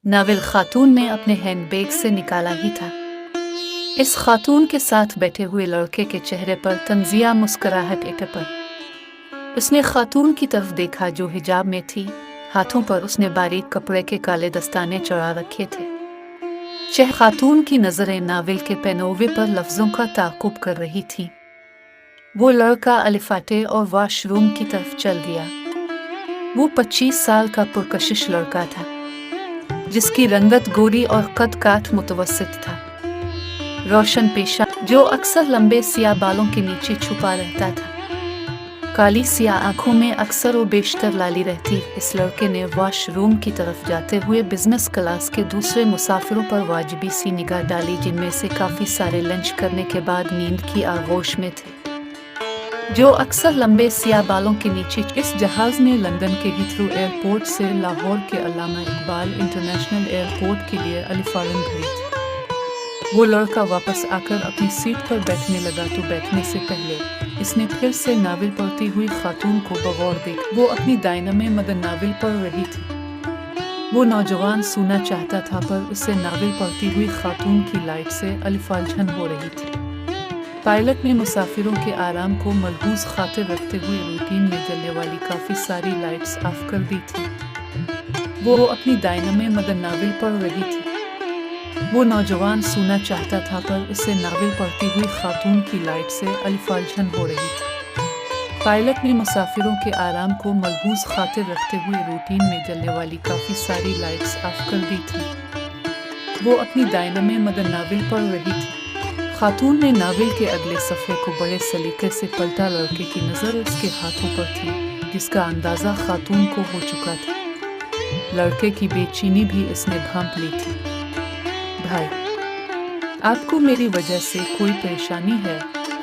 नाविल खातून ने अपने हैंडबैग से निकाला ही था। इस खातून के साथ बैठे हुए लड़के के चेहरे पर तंजिया मुस्कुराहट एक पर। उसने खातून की तरफ देखा जो हिजाब में थी। हाथों पर उसने बारीक कपड़े के काले दस्ताने चढ़ा रखे थे। खातून की नजरें नाविल के पेनोवे पर लफ्जों का ताक़ुब कर रही थी। वो लड़का अलिफाटे और वॉशरूम की तरफ चल दिया। वो 25 साल का पुरकशिश लड़का था, जिसकी रंगत गोरी और कद काठ मुतवस्सित था। रोशन पेशा जो अक्सर लंबे सियाह बालों के नीचे छुपा रहता था। काली सियाह आंखों में अक्सर और बेशतर लाली रहती। इस लड़के ने वॉशरूम की तरफ जाते हुए बिजनेस क्लास के दूसरे मुसाफिरों पर वाजिबी सी निगाह डाली, जिनमें से काफी सारे लंच करने के बाद नींद की आगोश में थे, जो अक्सर लंबे सियाह बालों के नीचे। इस जहाज ने लंदन के हीथ्रो एयरपोर्ट से लाहौर के अल्लामा इकबाल इंटरनेशनल एयरपोर्ट के लिए अलिफारन भरी थी। वो लड़का वापस आकर अपनी सीट पर बैठने लगा तो बैठने से पहले इसने फिर से नाविल पढ़ती हुई खातून को बगौर देखा। वो अपनी दायना में मगर नाविल पढ़ रही थी। वो नौजवान सुनना चाहता था, पर उससे नाविल पढ़ती हुई खातून की लाइट से अलिफालझन हो रही थी। पायलट ने मुसाफिरों के आराम को मलहूज खातिर रखते हुए रूटीन में जलने वाली काफी सारी लाइट्स ऑफ कर दी थी। वो अपनी दायना में मगर नाविल पढ़ रही थी। वो नौजवान सुनना चाहता था, पर उससे नाविल पढ़ती हुई खातून की लाइट से अलिफालझन हो रही थी। पायलट ने मुसाफिरों के आराम को मलहूज खातिर रखते हुए रूटीन में जलने वाली काफी सारी लाइट्स ऑफ कर दी थी। वो अपनी दायना में मगर नाविल पढ़ रही थी। खातून ने नाविल के अगले सफ़े को बड़े सलीके से पलटा। लड़के की नज़र उसके हाथों पर थी, जिसका अंदाज़ा खातून को हो चुका था। लड़के की बेचैनी भी इसने भांप ली थी। भाई, आपको मेरी वजह से कोई परेशानी है?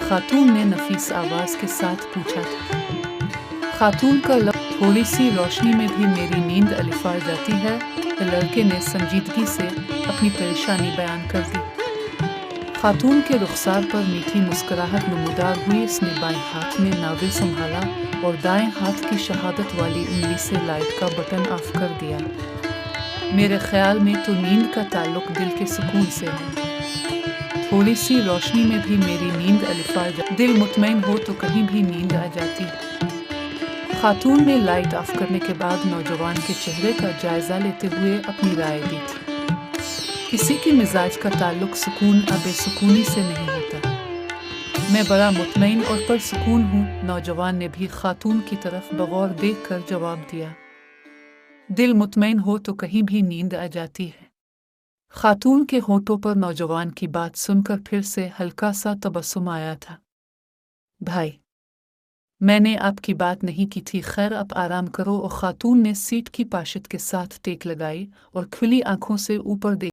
खातून ने नफीस आवाज के साथ पूछा था। खातून का लफ्ज़ थोड़ी सी रोशनी में भी मेरी नींद अलिफार जाती है। लड़के ने संजीदगी से अपनी परेशानी बयान कर दी। खातून के रुखसार पर मीठी मुस्कुराहट नमूदार हुई। उसने बाएं हाथ में नाविल संभाला और दाएं हाथ की शहादत वाली उंगली से लाइट का बटन ऑफ कर दिया। मेरे ख्याल में तो नींद का ताल्लुक दिल के सुकून से है। थोड़ी सी रोशनी में भी मेरी नींद अलिफार दिल मुतमईन हो तो कहीं भी नींद आ जाती। खातून ने लाइट ऑफ करने के बाद नौजवान के चेहरे का जायजा लेते हुए अपनी राय दी थी। किसी की मिजाज का ताल्लुक सुकून और बेसुकूनी से नहीं होता। मैं बड़ा मुतमईन और परसुकून हूँ। नौजवान ने भी खातून की तरफ बगौर देखकर जवाब दिया। दिल मुतमईन हो तो कहीं भी नींद आ जाती है। खातून के होठों पर नौजवान की बात सुनकर फिर से हल्का सा तबस्सुम आया था। भाई, मैंने आपकी बात नहीं की थी। खैर, अब आराम करो। और खातून ने सीट की पाशित के साथ टेक लगाई और खुली आंखों से ऊपर